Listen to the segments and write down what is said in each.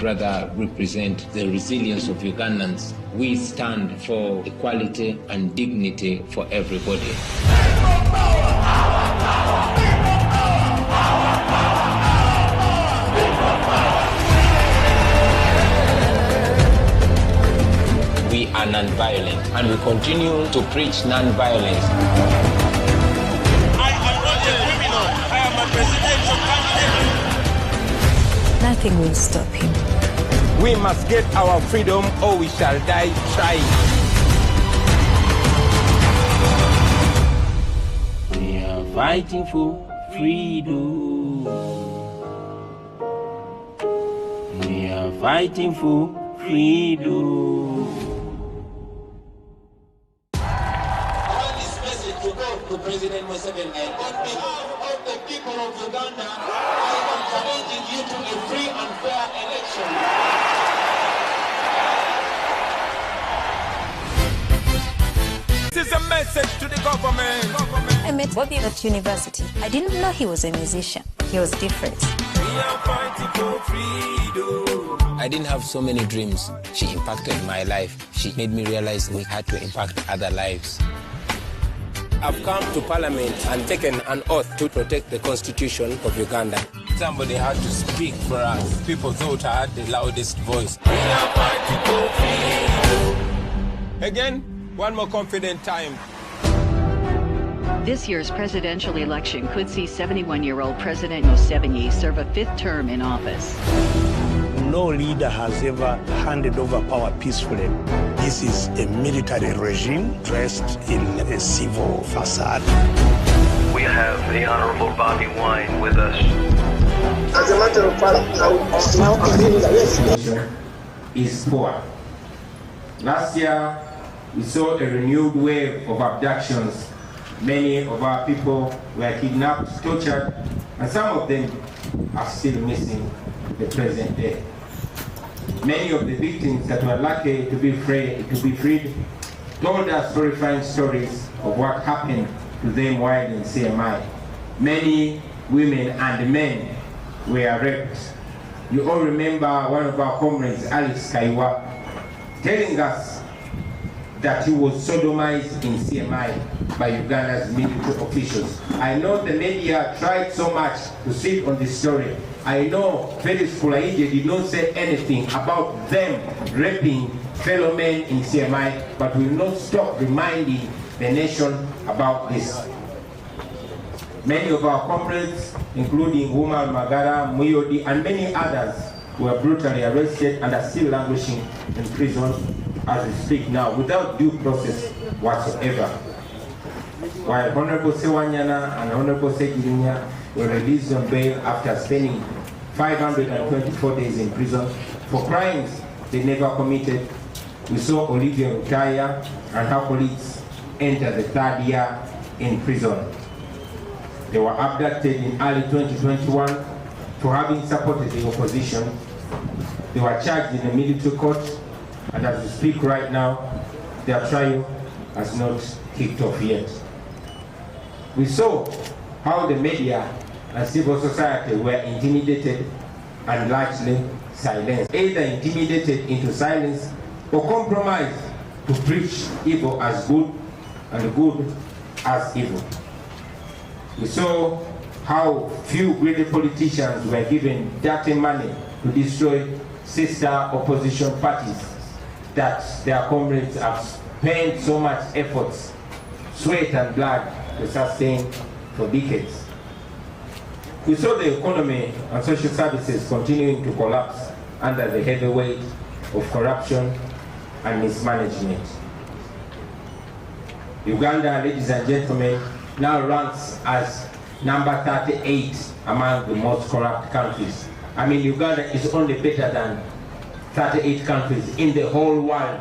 would rather represent the resilience of Ugandans. We stand for equality and dignity for everybody. We are non-violent, and we continue to preach non-violence. I am not a criminal. I am a presidential candidate. Nothing will stop him. We must get our freedom or we shall die trying. We are fighting for freedom. We are fighting for freedom. To President Museveni, and on behalf of the people of Uganda, I am challenging you to a free and fair election. This is a message to the government. I met Bobi at university. I didn't know he was a musician. He was different. We are fighting for freedom. I didn't have so many dreams. She impacted my life. She made me realize we had to impact other lives. I've come to Parliament and taken an oath to protect the Constitution of Uganda. Somebody had to speak for us. People thought I had the loudest voice. We are fighting for freedom. Again, one more confident time. This year's presidential election could see 71-year-old President Museveni serve a fifth term in office. No leader has ever handed over power peacefully. This is a military regime dressed in a civil facade. We have the Honorable Bobi Wine with us. As a matter of fact, is poor. Last year, we saw a renewed wave of abductions. Many of our people were kidnapped, tortured, and some of them are still missing the present day. Many of the victims that were lucky to be freed told us horrifying stories of what happened to them while in CMI. Many women and men were raped. You all remember one of our comrades, Alex Kaiwa, telling us that he was sodomized in CMI by Uganda's military officials. I know the media tried so much to sit on this story. I know Felix Kulaije did not say anything about them raping fellow men in CMI, but will not stop reminding the nation about this. Many of our comrades, including Umar Magara, Muyodi, and many others, were brutally arrested and are still languishing in prison as we speak now, without due process whatsoever. While Honorable Sewanyana and Honorable Segirinya were released on bail after spending 524 days in prison for crimes they never committed, we saw Olivia Rutaya and her colleagues enter the third year in prison. They were abducted in early 2021 for having supported the opposition. They were charged in a military court, and as we speak right now, their trial has not kicked off yet. We saw how the media and civil society were intimidated and largely silenced, either intimidated into silence or compromised to preach evil as good and good as evil. We saw how few greedy politicians were given dirty money to destroy sister opposition parties that their comrades have spent so much effort, sweat and blood to sustain for decades. We saw the economy and social services continuing to collapse under the heavy weight of corruption and mismanagement. Uganda, ladies and gentlemen, now ranks as number 38 among the most corrupt countries. I mean, Uganda is only better than 38 countries in the whole world.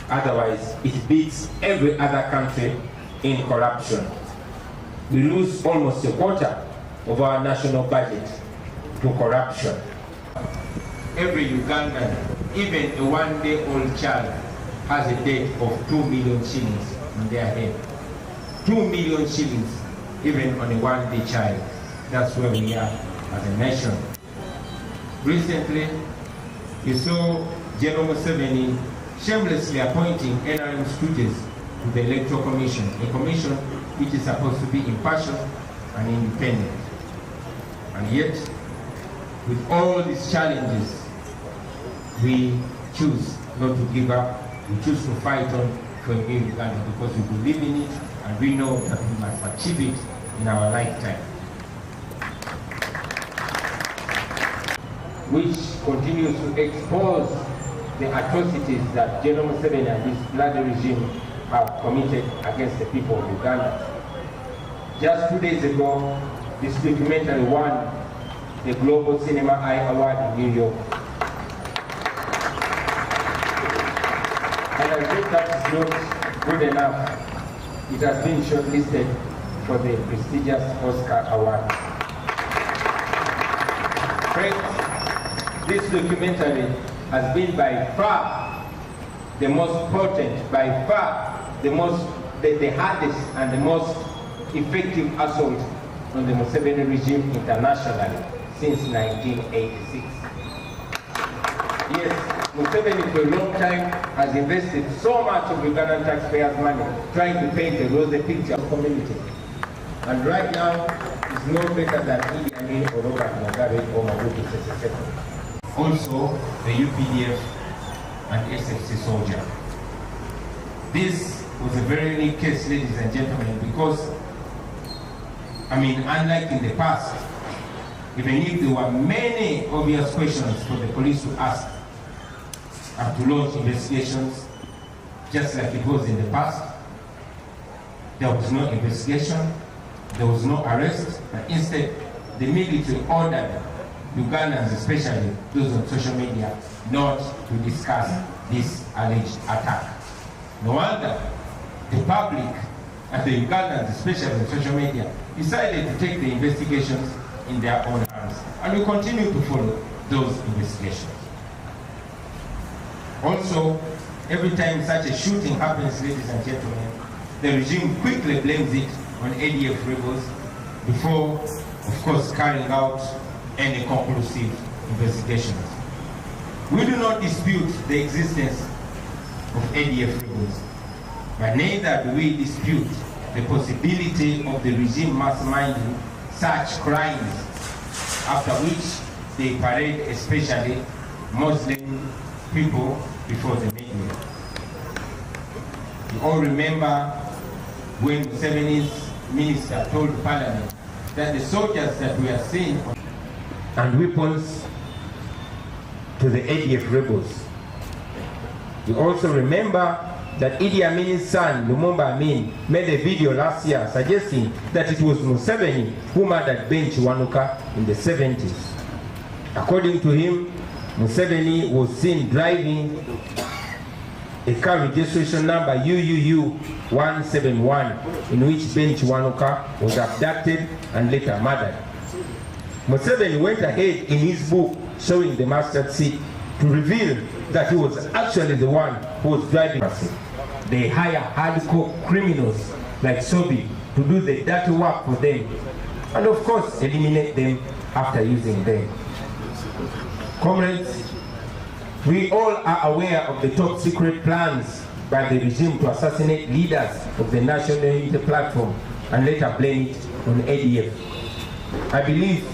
Otherwise, it beats every other country in corruption. We lose almost a quarter of our national budget to corruption. Every Ugandan, even a one-day-old child, has a debt of 2 million shillings on their head. 2 million shillings, even on a one-day child. That's where we are as a nation. Recently, you saw General Museveni shamelessly appointing NRM stooges to the Electoral Commission, a commission which is supposed to be impartial and independent. And yet, with all these challenges, we choose not to give up. We choose to fight on for a new Uganda because we believe in it and we know that we must achieve it in our lifetime. Which continues to expose the atrocities that General Museveni and his bloody regime have committed against the people of Uganda. Just 2 days ago, this documentary won the Global Cinema Eye Award in New York. And I think that is not good enough. It has been shortlisted for the prestigious Oscar Award. Friends, this documentary has been by far the most potent, by far the hardest and the most effective assault on the Museveni regime internationally since 1986. Yes, Museveni for a long time has invested so much of Ugandan taxpayers' money trying to paint a rosy picture of community. And right now, it's no better than Idi Amin or Robert Mugabe or Mobutu Sese Seko. Also, the UPDF and SFC soldier. This was a very unique case, ladies and gentlemen, because, unlike in the past, even if there were many obvious questions for the police to ask and to launch investigations, just like it was in the past, there was no investigation, there was no arrest, but instead the military ordered Ugandans, especially those on social media, not to discuss this alleged attack. No wonder the public and the Ugandans, especially on social media, decided to take the investigations in their own hands, and we continue to follow those investigations. Also, every time such a shooting happens, ladies and gentlemen, the regime quickly blames it on ADF rebels before, of course, carrying out any conclusive investigations. We do not dispute the existence of ADF rebels, but neither do we dispute the possibility of the regime masterminding such crimes, after which they parade especially Muslim people before the media. You all remember when Museveni's minister told Parliament that the soldiers that we are seeing and weapons to the ADF rebels. You also remember that Idi Amin's son, Lumumba Amin, made a video last year suggesting that it was Museveni who murdered Ben Chiwanuka in the 70s. According to him, Museveni was seen driving a car registration number UUU 171 in which Ben Chiwanuka was abducted and later murdered. Museveni went ahead in his book showing the mustard seed to reveal that he was actually the one who was driving. They hire hardcore criminals like Sobi to do the dirty work for them, and of course eliminate them after using them. Comrades, we all are aware of the top secret plans by the regime to assassinate leaders of the National Unity Platform and later blame it on ADF. I believe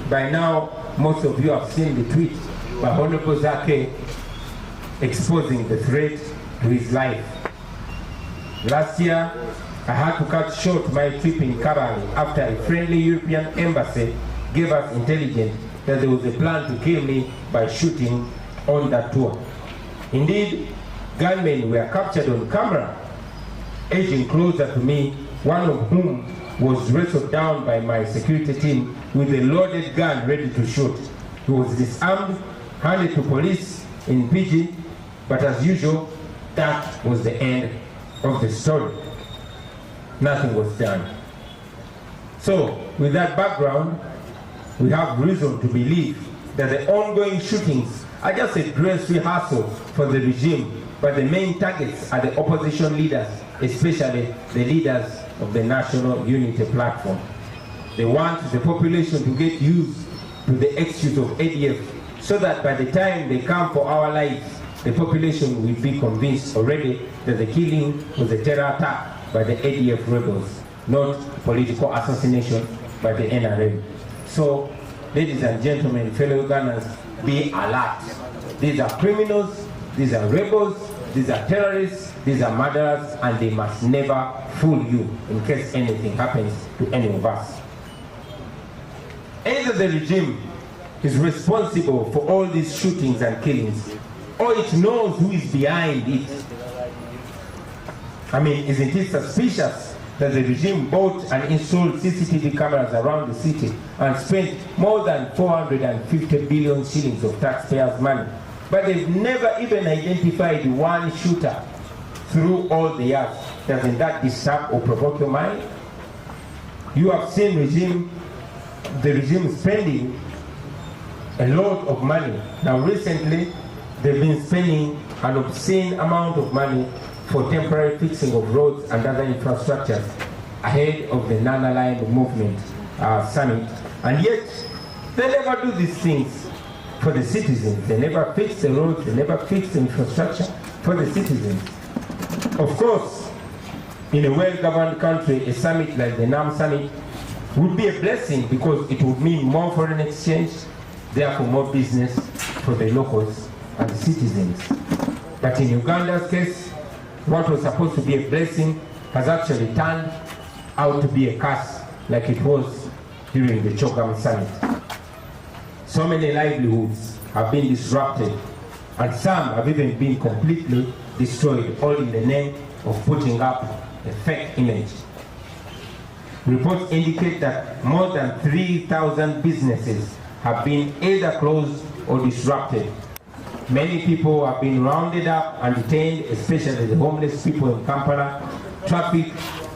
by now most of you have seen the tweet by Honorable Zake exposing the threat to his life. Last year, I had to cut short my trip in Kabale after a friendly European embassy gave us intelligence that there was a plan to kill me by shooting on that tour. Indeed, gunmen were captured on camera, edging closer to me, one of whom was wrestled down by my security team with a loaded gun ready to shoot. He was disarmed, handed to police in PG, but as usual, that was the end of the story. Nothing was done. So, with that background, we have reason to believe that the ongoing shootings are just a dress rehearsal for the regime, but the main targets are the opposition leaders, especially the leaders of the National Unity Platform. They want the population to get used to the excuse of ADF so that by the time they come for our lives, the population will be convinced already that the killing was a terror attack by the ADF rebels, not political assassination by the NRM. So, ladies and gentlemen, fellow Ugandans, be alert. These are criminals, these are rebels, these are terrorists, these are murderers, and they must never fool you in case anything happens to any of us. Either the regime is responsible for all these shootings and killings, or it knows who is behind it. I mean, isn't it suspicious that the regime bought and installed CCTV cameras around the city and spent more than 450 billion shillings of taxpayers' money, but they've never even identified one shooter through all the years? Doesn't that disturb or provoke your mind? You have seen the regime spending a lot of money. Now recently, they've been spending an obscene amount of money for temporary fixing of roads and other infrastructures ahead of the non-aligned movement summit. And yet, they never do these things for the citizens. They never fix the roads, they never fix the infrastructure for the citizens. Of course, in a well-governed country, a summit like the NAM summit would be a blessing because it would mean more foreign exchange, therefore more business for the locals and the citizens. But in Uganda's case, what was supposed to be a blessing has actually turned out to be a curse, like it was during the Chogam summit. So many livelihoods have been disrupted, and some have even been completely destroyed, all in the name of putting up a fake image. Reports indicate that more than 3,000 businesses have been either closed or disrupted. Many people have been rounded up and detained, especially the homeless people in Kampala. Traffic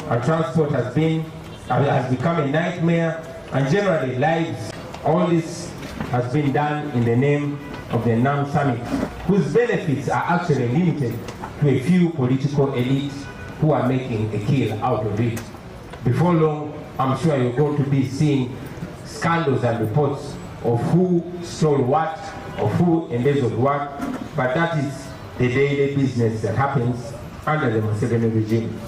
and transport has become a nightmare, and generally lives. All this has been done in the name of the NAM summit, whose benefits are actually limited to a few political elites who are making a kill out of it. Before long, I'm sure you're going to be seeing scandals and reports of who stole what, of who embezzled what, but that is the daily business that happens under the Museveni regime.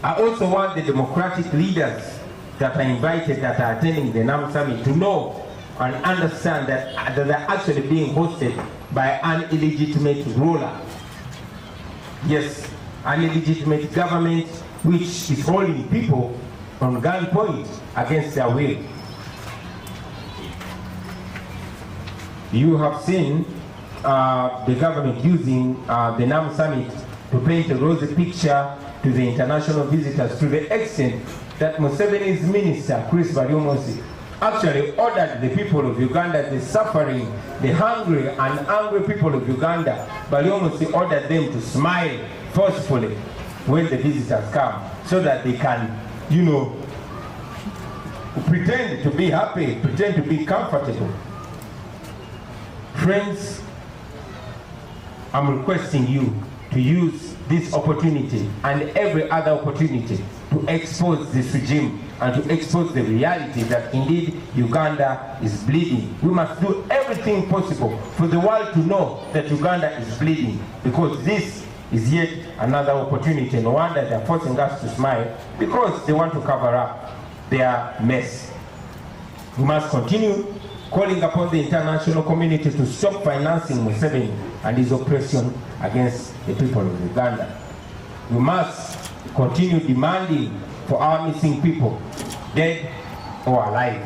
I also want the democratic leaders that are invited, that are attending the NAM summit, to know and understand that they're actually being hosted by an illegitimate ruler. Yes, an illegitimate government which is holding people on gunpoint against their will. You have seen the government using the NAM summit to paint a rosy picture to the international visitors, to the extent that Museveni's minister, Chris Baryomosi, actually ordered the people of Uganda, the suffering, the hungry and angry people of Uganda, Baryomosi ordered them to smile forcefully when the visitors come, so that they can, you know, pretend to be happy, pretend to be comfortable. Friends, I'm requesting you to use this opportunity and every other opportunity to expose this regime and to expose the reality that indeed Uganda is bleeding. We must do everything possible for the world to know that Uganda is bleeding, because this is yet another opportunity. No wonder they're forcing us to smile, because they want to cover up their mess. We must continue calling upon the international community to stop financing Museveni and his oppression against the people of Uganda. We must continue demanding for our missing people, dead or alive.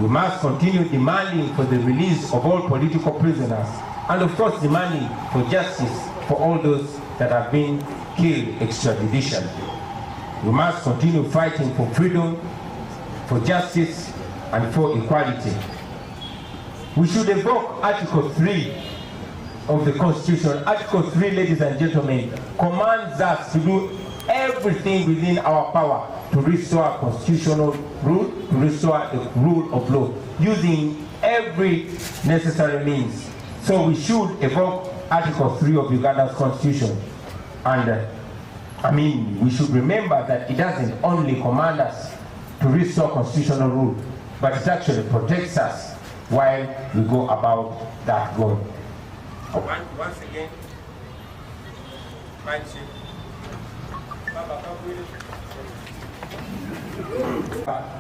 We must continue demanding for the release of all political prisoners, and of course demanding for justice for all those that have been killed extrajudicially. We must continue fighting for freedom, for justice, and for equality. We should evoke Article 3 of the Constitution. Article 3, ladies and gentlemen, commands us to do everything within our power to restore constitutional rule, to restore the rule of law, using every necessary means. So we should evoke Article 3 of Uganda's Constitution. And we should remember that it doesn't only command us to restore constitutional rule, but it actually protects us while we go about that goal. Once again, mindset.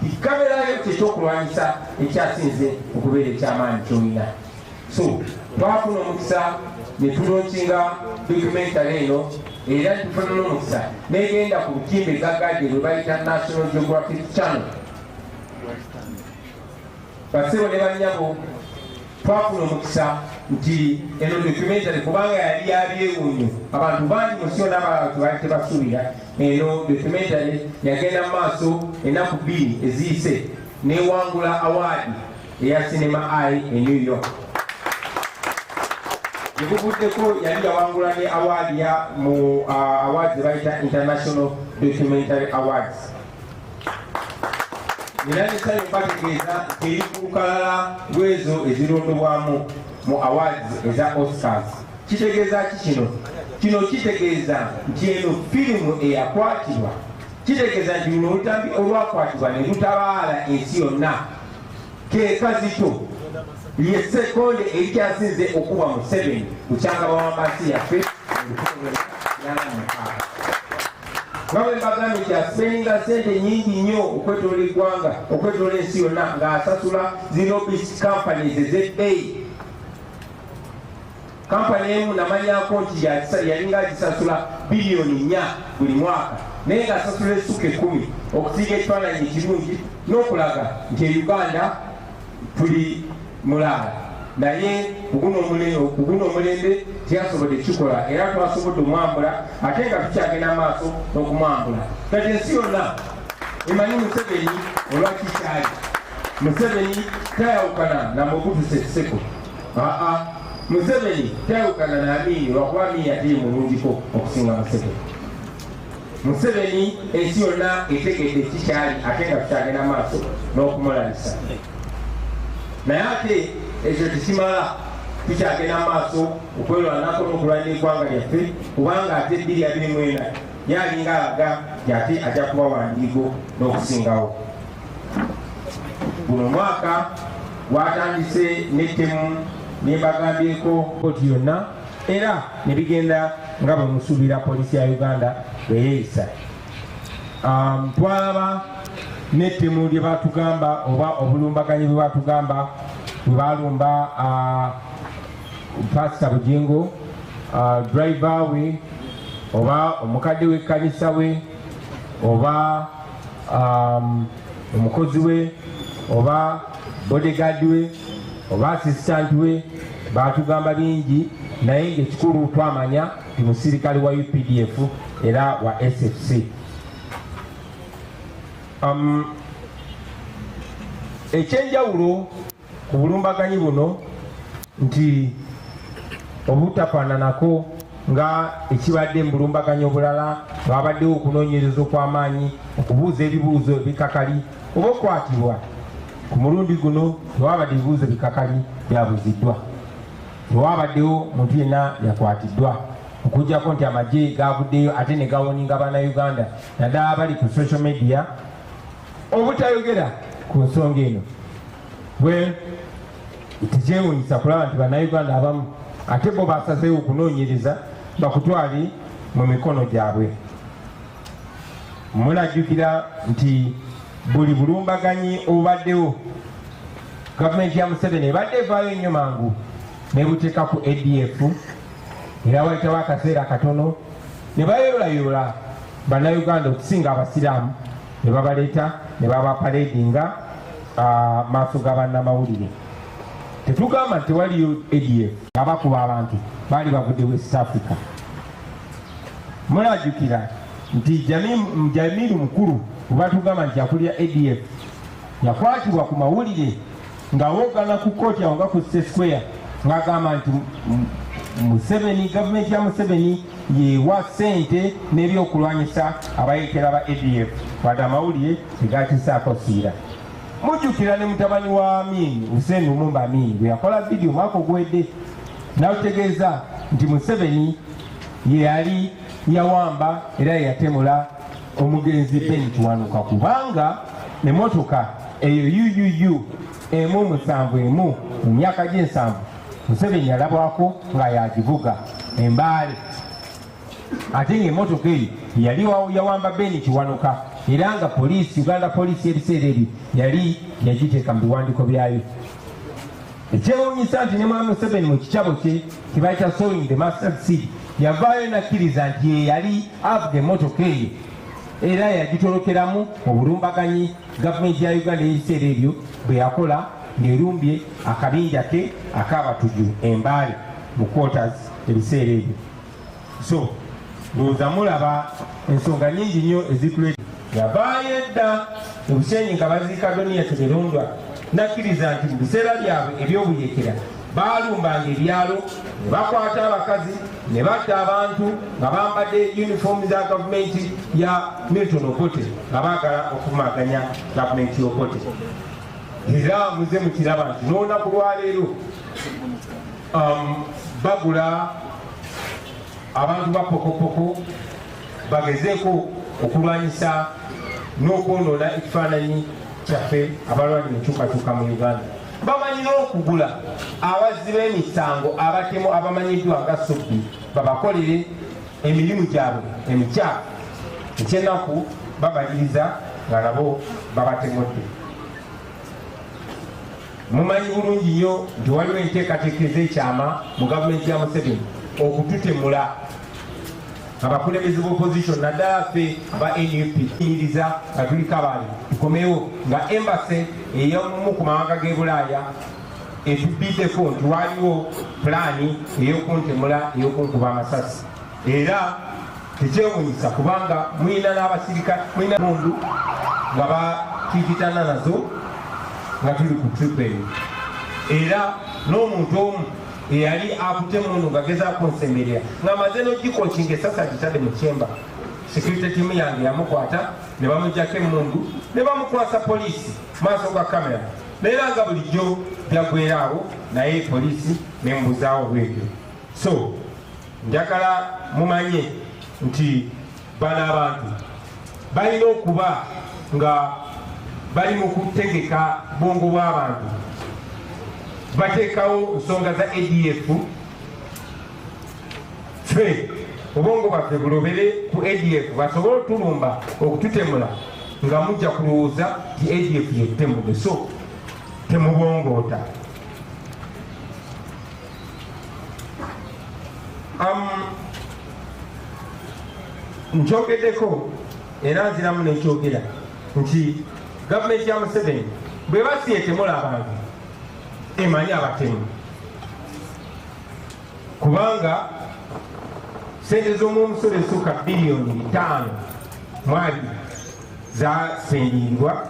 Ikamera yote chokulwanyisa ekyasinze okubeera ekyamaanyi kyolina. So twafuna omukisa ne tulonkinga documentary eno era tufuna n'omukisa negenda ku lutimbe gaggadde lwe bayita National Geographic Channel. Basebo ne bannyabo twafuna omukisa nti eno documentary kubanga yali yabyewuunyo abantu bangi musi yonna abalala tebali tebasuubira eno documentary yagenda mu maaso ennaku 2 eziyise newangula awaadi eya Cinema Eye e New York. Ebuvuddeko yali yawangula ne awaadi ya mu awards zebayita International Documentary Awards. Era nesale mbategeeza nti eri ku lukalala lw'ezo ezirondobwamu mu awards eza Oscars. Kitegeeza ki kino? Kino kitegeeza nti eno firimu eyakwatibwa, kitegeeza nti luno olutambi olwakwatibwa ne lutabaala ensi yonna. Kazito ye sekonde erikyasinze okuba mu 7 kukyanga bawambansi yaffe Ngawe mbagambye nti aspendinga sente nyingi nnyo okwetoola eggwanga, okwetoola ensi yonna ng'asasula zirobist companies ez'ebbeeyi. Kampani emu namanyako nti yalinga agisasula bilioni 4 buli mwaka, naye ng'asasula essuka 10 okusiiga ekifaananyi ekirungi n'okulaga nti e Uganda tuli mulaala. Naye kuguno omulembe teyasobodde kikola era twasobodde omwambula ate nga tukyagenda maaso n'okumwambula. Kati ensi yonna emanyi Museveni olwaki kyali. Museveni tayawukana na Mobutu Sese Seko. Museveni tayawukana na Amin lwakuba Amin yatiri mulungiko okusinga Museveni. Museveni ensi yonna etegedde kikyali ate nga tukyagenda maaso n'okumulabisa. Naye ate ekyo tekimala, tukyagenda maaso okwerwanako n'okulwanira eggwanga lyaffe kubanga ate 2024 yalinga alaga ate ajja kuba wandiigo n'okusingawo. Guno mwaka watandise n'ettemu nembagambyeko kkooti yonna era ne bigenda nga bwe musuubira poliisi ya Uganda bweyeeyisa. Twalaba n'ettemu lye batugamba oba obulumbaganyi bwe batugamba bwe balumba Pastor Bugingo, driver we oba omukadde w'ekkanisa we oba omukozi we oba bodyguard we oba assistant we batugamba bingi, naye ng'ekikulu twamanya nti musirikale wa UPDF era wa SFC. Ekyenjawulo ku bulumbaganyi buno nti obutafaananako nga ekibadde mu bulumbaganyi obulala babaddewo okunoonyereza okw'amaanyi, okubuuza ebibuuzo ebikakali oba okwatibwa. Ku mulundi guno tewabadde ebibuuzo bikakali byabuuziddwa, tewabaddewo muntu yenna yakwatiddwa okuggyako nti amagye gavuddeyo ate ne gawoninga bannayuganda naddala abali ku social media obutayogera ku nsonga eno. Bwe tekyewuunyisa kulaba nti bannayuganda abamu ate bo basazeewo okunoonyereza bakutwali mu mikono gyabwe. Munajjukira nti buli bulumbaganyi obubaddewo gavumenti ya Museveni ebadde evaayo ennyo mangu nebuteeka ku ADF era wayitawo akaseera katono ne bayoolayoola bannayuganda okusinga abasiraamu ne babaleeta ne babapareedinga maaso ga bannamawulire. Tetugamba nti tewaliyo ADF abakuba abantu baali bavudde West Africa. Munajjukira nti Jamiru mukulu batugamba nti akulira ADF yakwatibwa ku mawulire ng'awoogana ku kkooti awo nga ku Square ng'agamba nti Museveni, gavumenti ya Museveni yewa ssente n'ebyokulwanyisa abayekera ba ADF wadde amawulire tegakisaako siira. Mujjukira ne mutabani wa Amin, Hussein Lumumba Amin, bwe yakola vidiyo mwaka oguwedde n'ategeeza nti Museveni ye yali yawamba era yatemula omugenzi Ben Kiwanuka kubanga emmotoka eyo emu musanvu emu mu myaka gy'ensanvu Museveni yalabwako nga yagivuga Embale ate ng'emmotoka eyo yali yawamba Beni Kiwanuka era nga poliisi Uganda Police ebiseera ebyo yali yagiteeka mu biwandiiko byayo. Ekyewuunyisa nti ne Mwami Museveni mu kikyabo kye kibayita sowing the mustard seed yavaayo nakkiriza nti ye yali avuga emmotoka eyo era yagitolokeramu obulumbaganyi gavumenti ya Uganda ebiseera ebyo bwe yakola ng'erumbye akabinja ke ak'Abatuju Embale mu quarters ebiseera ebyo. So ndowooza mulaba ensonga nnyingi nnyo ezituleta. Yavaayo edda Obushenyi nga baziika Doniya Teberondwa nakkiriza nti mu biseera byabwe eby'obuyekera baalumbanga ebyalo ne bakwata abakazi ne batta abantu nga bambadde yunifoomu za gavumenti ya Milton Obote nga baagala okumaganya gavumenti y'Obote. Era muze mukiraba nti n'olunaku lwaleero bagula abantu ba pokopoko bagezeeko okulwanyisa n'okwonoona ekifaananyi kyaffe abalwanyi enkyukakyuka mu Uganda. Bamanyi n'okugula abazzi b'emisango abatemu abamanyiddwa nga Sobbi babakolere emirimu gyabwe emikyafu ekyennaku babaliriza nga nabo babatemudde. Mumanyi bulungi nnyo nti waliwo enteekateeka ez'ekyama mu gavumenti ya Museveni okututemula abakulembeze b'opposition naddala ffe aba NUP iyiriza nga tuliko abaali tukomewo nga embassy ey'omu ku mawanga g'e Bulaaya etubiddeko nti waliwo pulaani ey'okuntemula ey'okunkuba amasasi. Era tekyewuunyisa kubanga mulina n'abasirikale mulina mundu nga bakiikitana nazo nga tuli ku tripu eyo. Era n'omuntu omu eyali akutte mundu nga gezaako nsemberera ng'amaze n'ogikokinga esasa gitadde mu kyemba. Security team yange yamukwata ne bamugyako emmundu ne bamukwasa poliisi maaso ga kamera. Naera nga bulijjo byagweraawo naye poliisi nemubuzaawo bwebyo. So njagala mumanye nti bano abantu balina okuba nga bali mu kutegeka bwongo bw'abantu. Bateekawo nsonga za ADF ffe obwongo bwaffe bulobere ku ADF basobole otulumba okututemula nga mujja kulowooza ti ADF yetutemudde. So temubongoota. Nkyogeddeko era nziramu nekyogera nti gavumenti ya Museveni bwe basi etemula abantu emanyi abatemu kubanga sente z'omumusolo esukka bilioni 5 mwali zaspendingibwa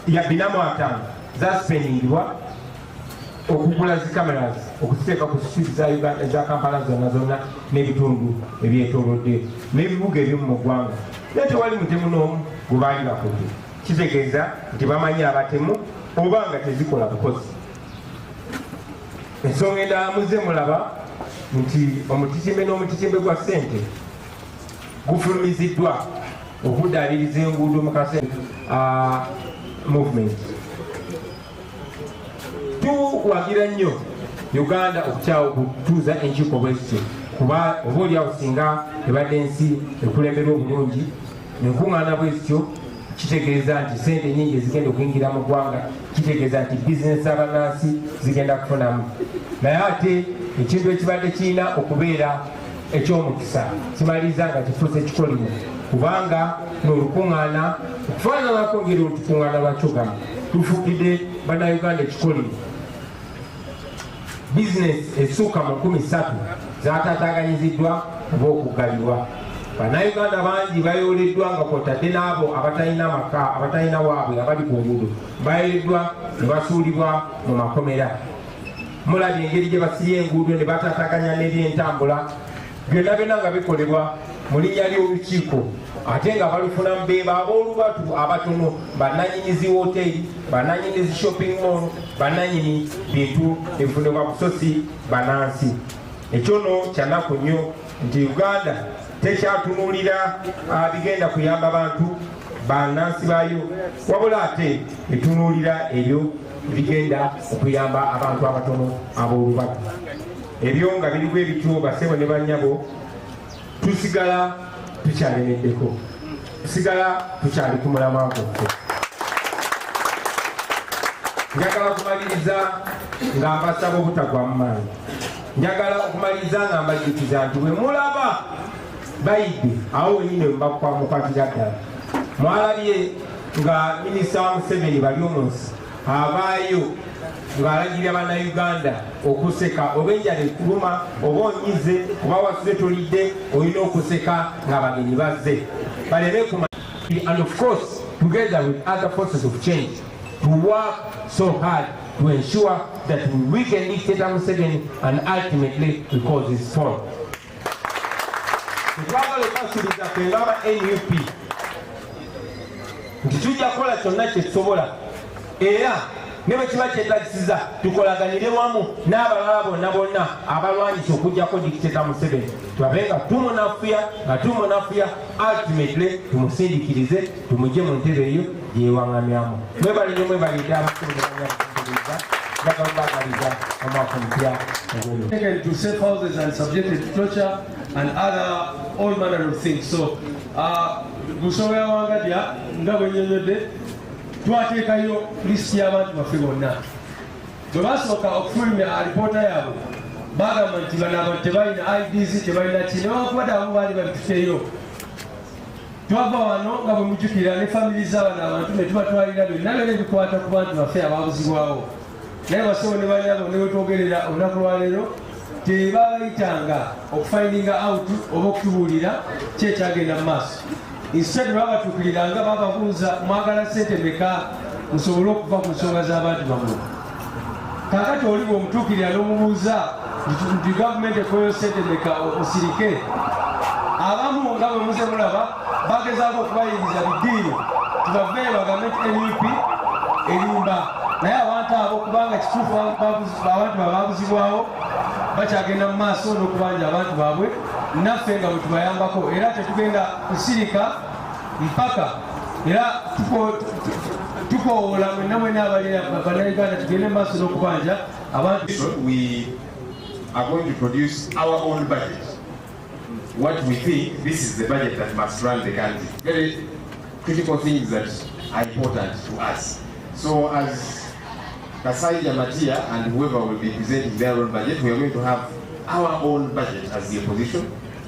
ya 45 zaspendingibwa okugula zi cameras okuziteeka ku street za Uganda eza Kampala zonna zonna n'ebitundu ebyetoolodde n'ebibuga eby'omu mu ggwanga. Naye tewali mutemu n'omu gwe baali bakodde. Kitegeeza nti bamanyi abatemu oba nga tezikola bukozi. Ensonga endala muze mulaba nti omutitimbe n'omutitimbe gwa ssente gufulumiziddwa okuddaabiriza enguudo mu kasente movement. Tuwagira nnyo Uganda okukyawa okutuuza enkiiko bwezityo kuba oba oliawo singa ebadde ensi ekulemberwa obulungi enkuŋŋaana bwezityo kitegeeza nti sente nyingi zigenda okuyingira mu ggwanga, kitegeeza nti bizinesi z'abannansi zigenda kufunamu. Naye ate ekintu ekibadde kirina okubeera eky'omukisa kimaliza nga kifuuse kikolimu kubanga n'olukuŋŋaana okufaananako ngeri olukuŋŋaana lwa Kyogamu tufuukidde bannayuganda ekikolimu. Bizinesi essuuka mu 13 zaataataaganyiziddwa oba okuggalirwa. Bannayuganda bangi bayooleddwa nga kwotadde n'abo abatalina maka abatalina waabwe abali ku nguudo bayoleddwa ne basuulibwa mu makomera. Mulabye engeri gye basirya enguudo ne bataataganya n'ebyentambula byonna byonna nga bikolebwa mu linnya ly'olukiiko ate nga balufunamu beeba ab'olubatu abatono bannanyinizi woteeri bannanyinizi shopping mall bannanyini bintu ebifunibwa busosi bannansi. Ekyo nno kyanaku nnyo nti Uganda tekyatunuulira bigenda kuyamba bantu bannansi baayo wabula ate etunuulira ebyo bigenda okuyamba abantu abatono ab'olubaga. Ebyo nga birigwa ebityo basebo ne bannyabo tusigala tukyalemeddeko, tusigala tukyali ku mulamwa gwaffe. Njagala okumaliriza nga mbasaba obutagwa mu maanyi. Njagala okumaliriza nga mbajjukiza nti bwe mulaba bayidde awo wenyine mukwatira ddala. Mwalabye nga minisita wa Museveni bali omunsi abaayo ng'alagirira bannayuganda okuseka oba enjala ekuluma oba onyize oba wasuze tolidde olina okuseka nga abagenyi bazze baleme kuma. And of course together with other forces of change to work so hard to ensure that we weaken Dictator Museveni and ultimately we cause his fall. Twagala okubasuubiza ffe ng'aba NUP nti tujja kukola kyonna kye tusobola era ne bwe kiba kyetagisiza tukolaganire wamu n'abalala bonna abalwanyisa okugjako Dictator Museveni tulabe nga tumunafuya ultimately tumusindikirize tumugye mu ntebe eyo gyewaŋŋamyamu. Mwebalire mwebalidde abakuliza bagabagaliza omwaka omupya ogw'olwo. Taken to safe houses and subjected to torture and other all manner of things. So Busoga Wangadia nga bwe nnyonnyodde twateekayo lisiti y'abantu baffe bonna. Bwe basooka okufulumya alipoota yaabwe bagamba nti bano abantu tebalina IDs tebalina ki newankubadde abo baali babituteyo. Twava wano nga bwe mujjukira ne famiri z'abano abantu ne tubatwalira byonna byonna ebikwata ku bantu baffe abaabuzibwawo. Naye basebo ne banyabo ne wetwogerera olunaku lwaleero tebabayitanga okufindinga out oba okutubuulira ki ekyagenda mu maaso. Instead babatuukiriranga bababuuza mwagala ssente meka musobole okuva ku nsonga z'abantu bammwe. Kaakati oli bw'omutuukirira n'omubuuza nti gavumenti ekoyo ssente meka osirike, abamu nga bwe muze mulaba bagezaako okubayiriza biddiiro tibavaeyo bagambe nti NUP erimba. Naye abantu abo kubanga kituufu abantu bababuzibwawo bakyagenda mu maaso n'okubanja abantu baabwe naffe nga bwe tubayambako era tetugenda kusirika mpaka era tukoola mwenna mwena abalina bannayuganda tugende mu maaso n'okubanja abantu. We are going to produce our own budget. What we think this is the budget that must run the country. Very critical things that are important to us. So as Kasai Jamatia and whoever will be presenting their own budget, we are going to have our own budget as the opposition,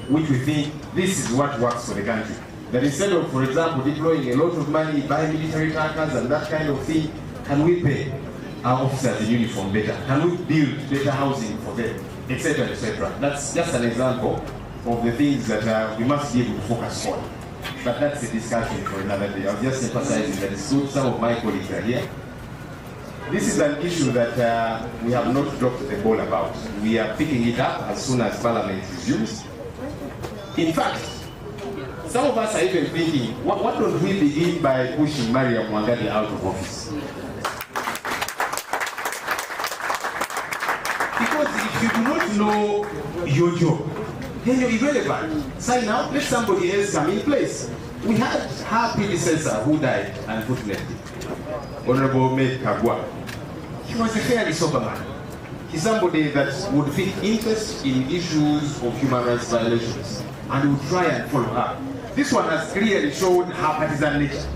which we think this is what works for the country. That instead of, for example, deploying a lot of money, buying military tankers and that kind of thing, can we pay our officers in uniform better? Can we build better housing for them, etc., etc.? That's just an example of the things that we must be able to focus on. But that's a discussion for another day. I'll just emphasize that it's good some of my colleagues are here. This is an issue that we have not dropped the ball about. We are picking it up as soon as Parliament resumes. In fact, some of us are even thinking, what don't we begin by pushing Mariam Wangari out of office? Because if you do not know your job, then you're irrelevant. Sign out, let somebody else come in place. We had her predecessor who died, unfortunately, Honorable Med Kagwa. He was a fairly sober man. He's somebody that would take interest in issues of human rights violations and would try and follow up. This one has clearly shown her partisan nature.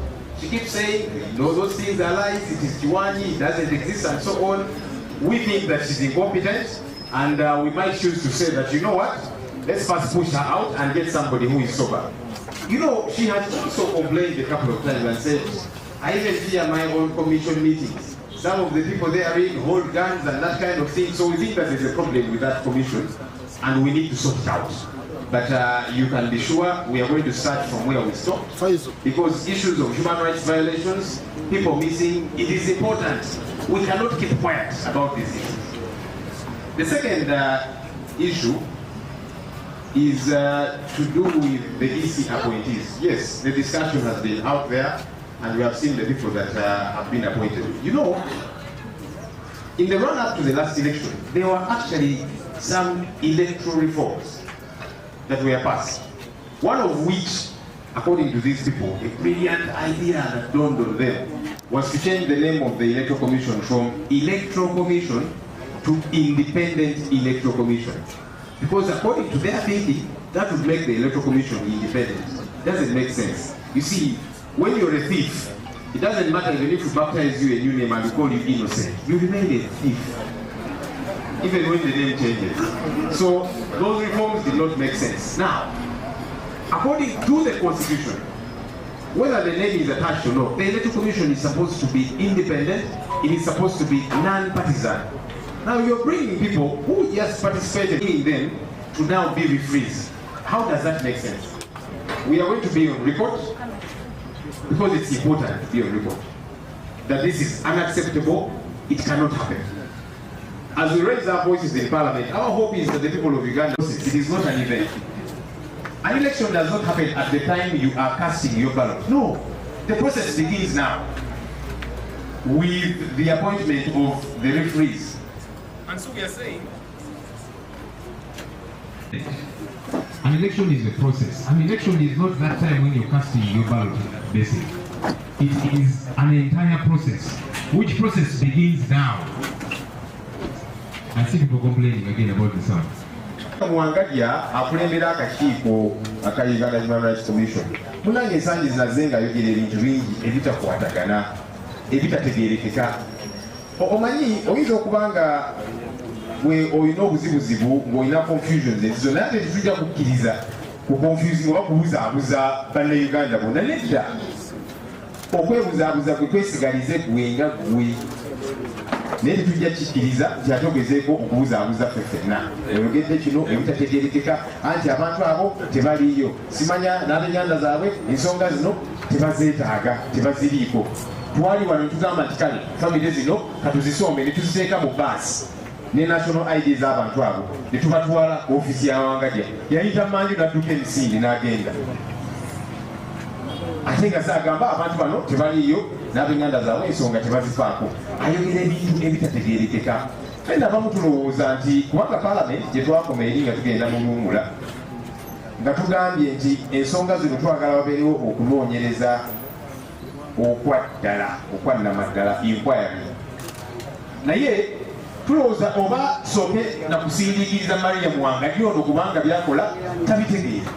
She keeps saying, no, those things are lies, it is Kiwani, it doesn't exist, and so on. We think that she's incompetent, and we might choose to say that, you know what, let's first push her out and get somebody who is sober. You know, she has also complained a couple of times and said, I even fear my own commission meetings. Some of the people there hold guns and that kind of thing, so we think that there's a problem with that commission, and we need to sort it out. But you can be sure we are going to start from where we stopped, because issues of human rights violations, people missing, it is important. We cannot keep quiet about these issues. The second issue is to do with the EC appointees. Yes, the discussion has been out there, and we have seen the people that have been appointed. You know, in the run-up to the last election, there were actually some electoral reforms that were passed, one of which according to these people, a brilliant idea that dawned on them was to change the name of the Electoral Commission from Electoral Commission to Independent Electoral Commission. Because according to their thinking, that would make the Electoral Commission independent. Doesn't make sense. You see, when you're a thief, it doesn't matter even if we baptize you a new name and we call you innocent, you remain a thief, even when the name changes. So those reforms did not make sense. Now, according to the Constitution, whether the name is attached or not, the Electoral Commission is supposed to be independent, it is supposed to be non-partisan. Now you're bringing people who just participated in them to now be referees. How does that make sense? We are going to be on record, because it's important to be on record, that this is unacceptable, it cannot happen. As we raise our voices in Parliament, our hope is that the people of Uganda, it is not an event. An election does not happen at the time you are casting your ballot. No, the process begins now with the appointment of the referees. And so we are saying, an election is a process. An election is not that time when you're casting your ballot, basically. It is an entire process, which process begins now. I see people complaining again about the sound. Mwangadia akulembera akakiiko aka Uganda Human Rights Commission. Munange ensangi zinazenga yogera ebintu bingi ebitakwatagana, ebitategeerekeka. Omanyi oyinza okubanga we oyina obuzibuzibu ng'olina confusions ezizo naye ate titujja kukkiriza ku confusing oba kubuzaabuza bannayuganda bonna nedda. Okwebuzaabuza gwe twesigalize gwe nga gwe. Naye tujja kikkiriza nti ate ogezeeko okubuzaabuza ffe ffenna. Oyogedde kino ebitategeerekeka anti abantu abo tebaliiyo. Simanya n'abenyanda zaabwe ensonga zino tebazeetaaga, tebaziriiko. Twali wano tugamba nti kale famire zino katuzisombe ne tuziteeka mu baasi ne national ID z'abantu abo ne tubatwala ofiisi ya Wangadya. Yayita manju n'adduka emisinde n'agenda. Ate nga saagamba abantu bano tebaliiyo n'abenyanda zaabwe ensonga tebazifaako. Ayogera ebintu ebitategeerekeka. Fenna abamu tulowooza nti kubanga Parliament gye twakoma eri nga tugenda mu luwummula nga tugambye nti ensonga zino twagala wabeerewo okunoonyereza okwaddala okwannamaddala inquiry. Naye tulowooza oba soke na kusindiikiriza Maria Muwangadya ono kubanga byakola tabitegeera.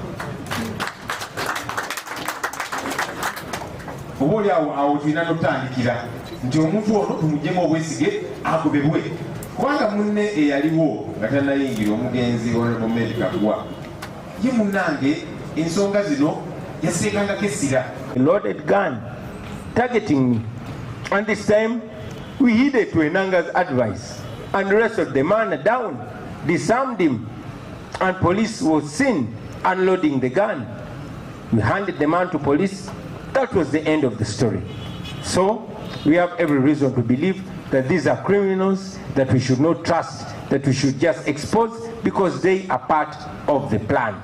Oba oli awo tulina n'otandikira nti omuntu ono tumugyemu obwesige agobebwe kubanga munne eyaliwo nga tannayingira omugenzi Honorable Mary Kaggwa ye munnange ensonga zino yaziteekangako essira. Loaded gun targeting me, and this time we heeded to Enanga's advice and wrestled the man down, disarmed him, and police was seen unloading the gun. We handed the man to police. That was the end of the story. So we have every reason to believe that these are criminals that we should not trust, that we should just expose because they are part of the plan.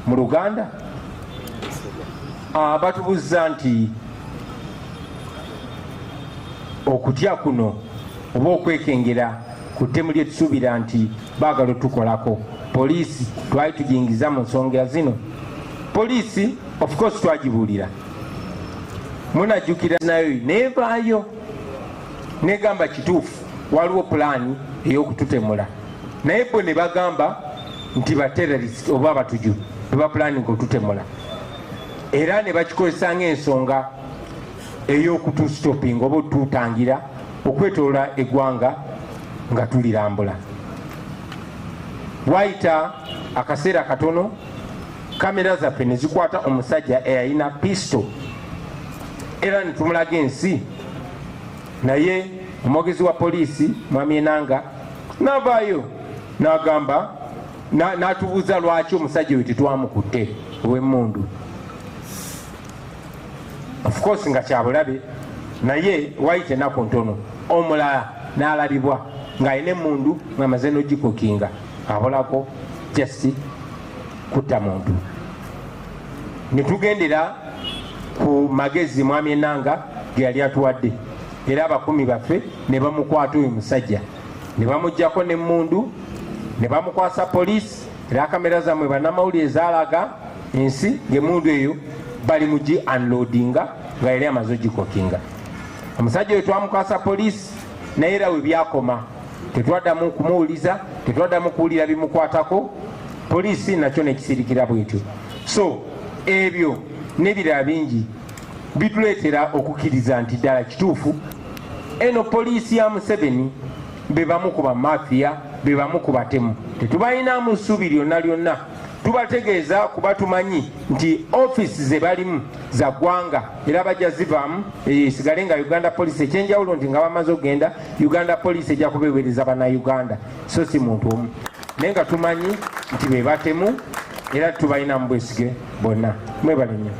Mu Luganda batubuuza nti okutya kuno oba okwekengera ku ttemu lye tusuubira nti baagala tukolako. Poliisi twali tugiyingiza mu nsonga zino. Poliisi of course twagibuulira, munajjukira nayo nevaayo negamba kituufu waliwo pulaani ey'okututemula, naye bo ne bagamba nti baterrorist oba abatuju tebapulaani okututemula, era ne bakikozesa ng'ensonga ey'okutustopinga oba otutangira okwetoola eggwanga nga tulirambula. Wayita akaseera katono kamera zaffe ne zikwata omusajja eyalina pisto era ne tumulaga ensi, naye omwogezi wa poliisi Mwami Enanga n'avaayo n'agamba n'atubuuza lwaki omusajja oyo tetwamukutte ow'emmundu. Of course nga kyabulabe, naye wayita ennaku ntono omulala n'alabibwa ng'alina emmundu ng'amaze n'ogikokinga abolako just kutta muntu. Ne tugendera ku magezi Mwami Enanga ge yali atuwadde, era abakumi baffe ne bamukwata oyo musajja ne bamuggyako n'emmundu ne bamukwasa poliisi, era kamera zammwe bannamawulire zaalaga ensi ng'emmundu eyo bali mugi unloadinga nga yali amaze ogikokinga. Omusajja oyo twamukasa poliisi naye era we byakoma tetwaddamu kumuwuliza, tetwaddamu kuwulira bimukwatako, poliisi nakyo nekisirikira bwetyo. So ebyo n'ebirala bingi bituleetera okukkiriza nti ddala kituufu eno poliisi ya Museveni be bamu ku bamafiya, be bamu ku batemu. Tetubalinamu ssuubi lyonna lyonna, tubategeeza kuba tumanyi nti ofisi ze balimu za ggwanga era bajja zivaamu esigale nga Uganda Police. Ekyenjawulo nti nga bamaze okugenda Uganda Police ejja kubeweereza bannayuganda so si muntu omu, naye nga tumanyi nti be batemu era tubalinamu bwesige bonna. Mwebale nnyo.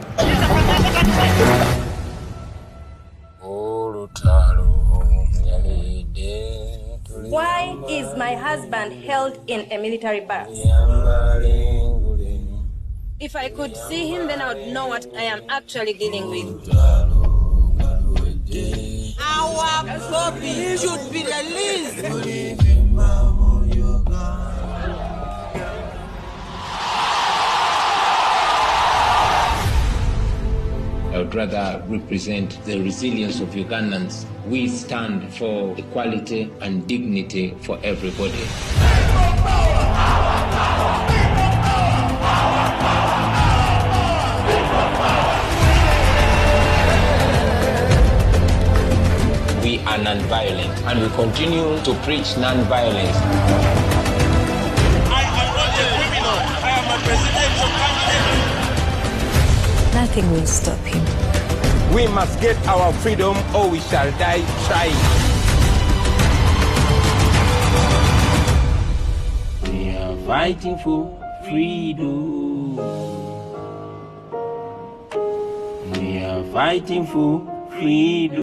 Why is my husband held in a military barracks? If I could see him, then I would know what I am actually dealing with. Our Bobi should be released. I would rather represent the resilience of Ugandans. We stand for equality and dignity for everybody. We are non-violent and we continue to preach non-violence. I am not a criminal. I am a presidential candidate. Nothing will stop him. We must get our freedom or we shall die trying. We are fighting for freedom. We are fighting for freedom.